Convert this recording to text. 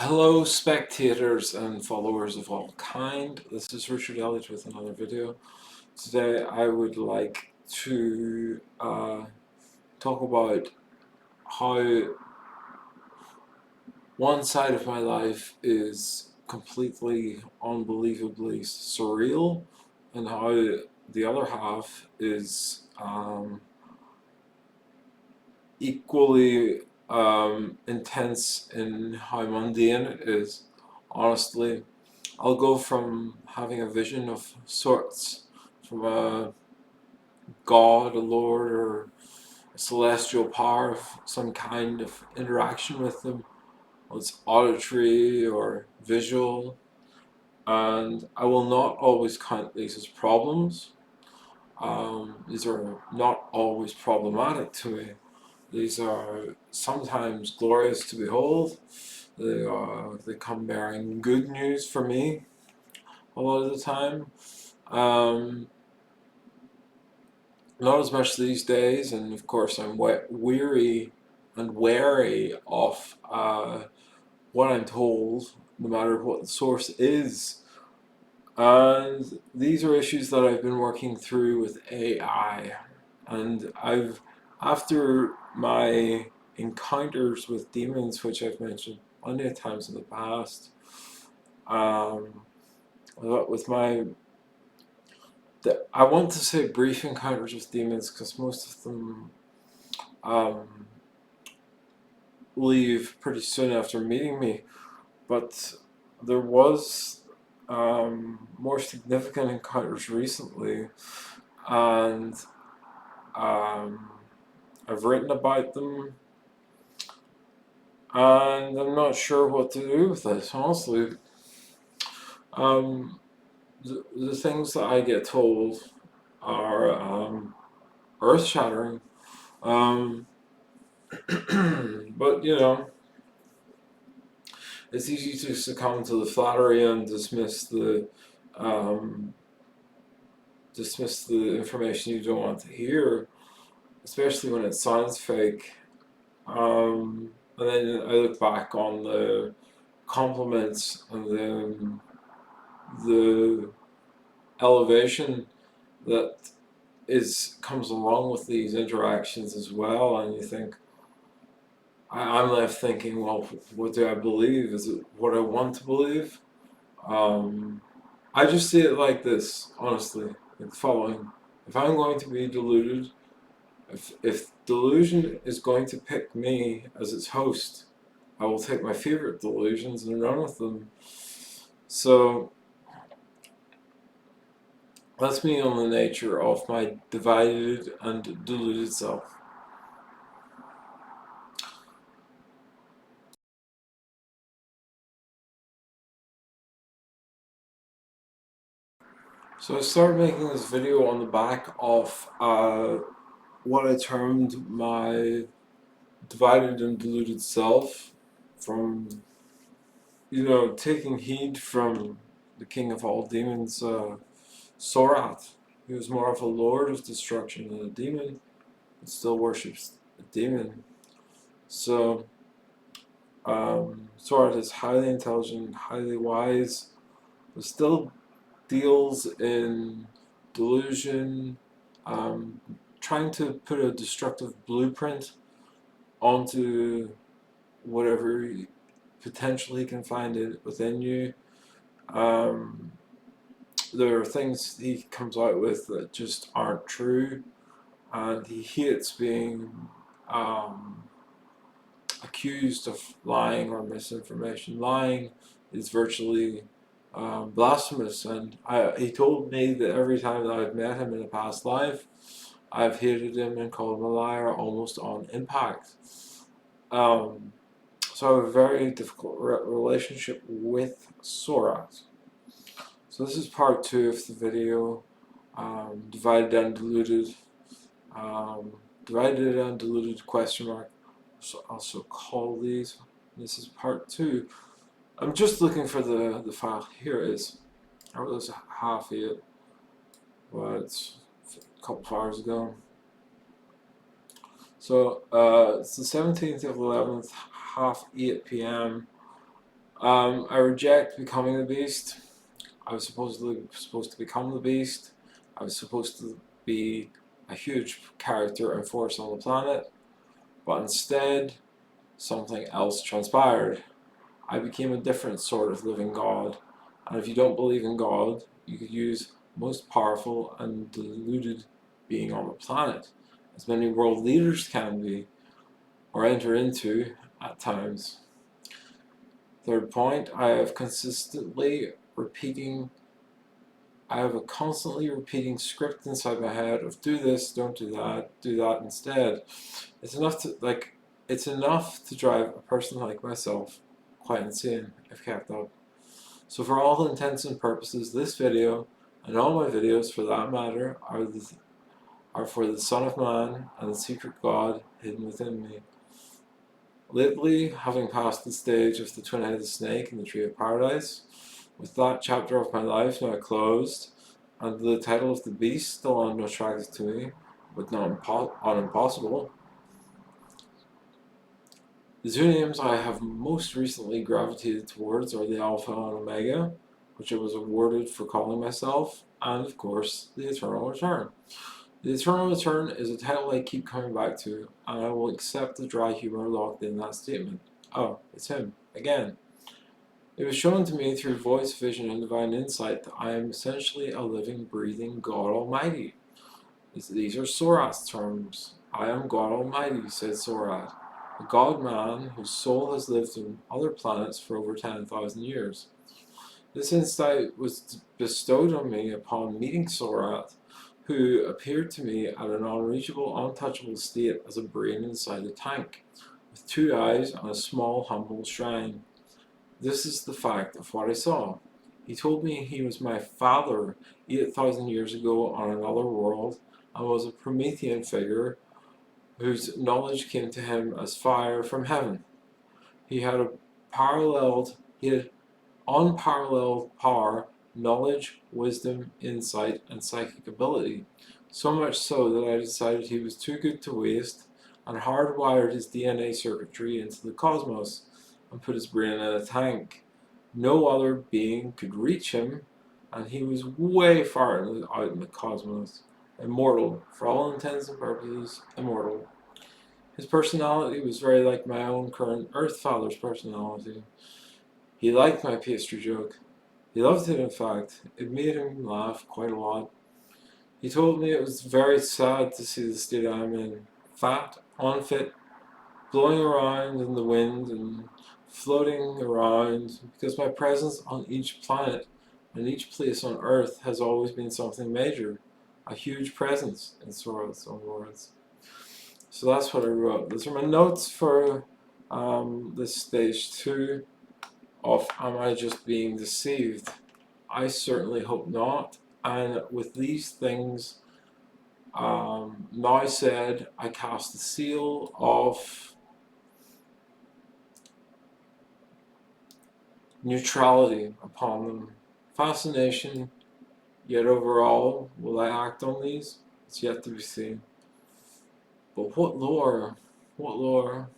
Hello spectators and followers of all kind, this is Richard Elliott with another video. Today I would like to talk about how one side of my life is completely unbelievably surreal and how the other half is equally intense in how mundane it is. Honestly, I'll go from having a vision of sorts, from a god, a lord, or a celestial power of some kind of interaction with them, whether it's auditory or visual, and I will not always count these as problems. These are not always problematic to me. These are sometimes glorious to behold. They come bearing good news for me a lot of the time. Not as much these days, and of course I'm weary and wary of what I'm told, no matter what the source is. And these are issues that I've been working through with AI, and after my encounters with demons, which I've mentioned plenty of times in the past, with my I want to say brief encounters with demons because most of them leave pretty soon after meeting me, but there was more significant encounters recently, and I've written about them, and I'm not sure what to do with this, honestly. The things that I get told are earth-shattering, but you know, it's easy to succumb to the flattery and um, dismiss the information you don't want to hear, especially when it sounds fake. And then I look back on the compliments and then the elevation that comes along with these interactions as well, and you think, I'm left thinking, well, what do I believe? Is it what I want to believe? I just see it like this, honestly, like the following. If I'm going to be deluded, if delusion is going to pick me as its host, I will take my favorite delusions and run with them. So that's me on the nature of my divided and deluded self. So I started making this video on the back of what I termed my divided and deluded self, from taking heed from the king of all demons, Sorat. He was more of a lord of destruction than a demon, but still worships a demon. So Sorat is highly intelligent, highly wise, but still deals in delusion, trying to put a destructive blueprint onto whatever potentially can find it within you. There are things he comes out with that just aren't true, and he hates being accused of lying or misinformation. Lying is virtually blasphemous, and he told me that every time that I've met him in a past life, I've hated him and called him a liar almost on impact. So I have a very difficult relationship with Sorat. So this is part 2 of the video, divided and deluded, divided and deluded question mark. So also call these. This is part 2. I'm just looking for the file. Here it is. I wrote this half it, but it's a couple of hours ago. So it's the 17th of 11th, half 8 p.m. I reject becoming the beast. I was supposed to become the beast. I was supposed to be a huge character and force on the planet, but instead, something else transpired. I became a different sort of living god, and if you don't believe in God, you could use most powerful and deluded being on the planet, as many world leaders can be, or enter into at times. Third point, I have a constantly repeating script inside my head of do this, don't do that instead. It's enough to drive a person like myself quite insane if kept up. So for all intents and purposes, this video, and all my videos for that matter, are for the Son of Man and the secret God hidden within me. Lately, having passed the stage of the twin-headed snake in the Tree of Paradise, with that chapter of my life now closed, and the title of the beast still unattractive to me, but not impossible, the two names I have most recently gravitated towards are the Alpha and Omega, which I was awarded for calling myself, and of course, the Eternal Return. The Eternal Return is a title I keep coming back to, and I will accept the dry humor locked in that statement. Oh, it's him, again. It was shown to me through voice, vision, and divine insight that I am essentially a living, breathing God Almighty. These are Sorat's terms. I am God Almighty, said Sorat, a god-man whose soul has lived on other planets for over 10,000 years. This insight was bestowed on me upon meeting Sorat, who appeared to me at an unreachable, untouchable state as a brain inside a tank, with 2 eyes and a small, humble shrine. This is the fact of what I saw. He told me he was my father 8,000 years ago on another world, and was a Promethean figure whose knowledge came to him as fire from heaven. He had unparalleled power, knowledge, wisdom, insight, and psychic ability. So much so that I decided he was too good to waste, and hardwired his DNA circuitry into the cosmos, and put his brain in a tank. No other being could reach him, and he was way far out in the cosmos. Immortal, for all intents and purposes, immortal. His personality was very like my own current Earth Father's personality. He liked my pastry joke. He loved it, in fact. It made him laugh quite a lot. He told me it was very sad to see the state I'm in. Fat, unfit, blowing around in the wind and floating around, because my presence on each planet and each place on Earth has always been something major. A huge presence, in Sora's own words. So that's what I wrote. Those are my notes for this stage 2 of Am I Just Being Deceived? I certainly hope not. And with these things now said, I cast the seal of neutrality upon them. Fascination, yet overall, will I act on these? It's yet to be seen. But what lore? What lore?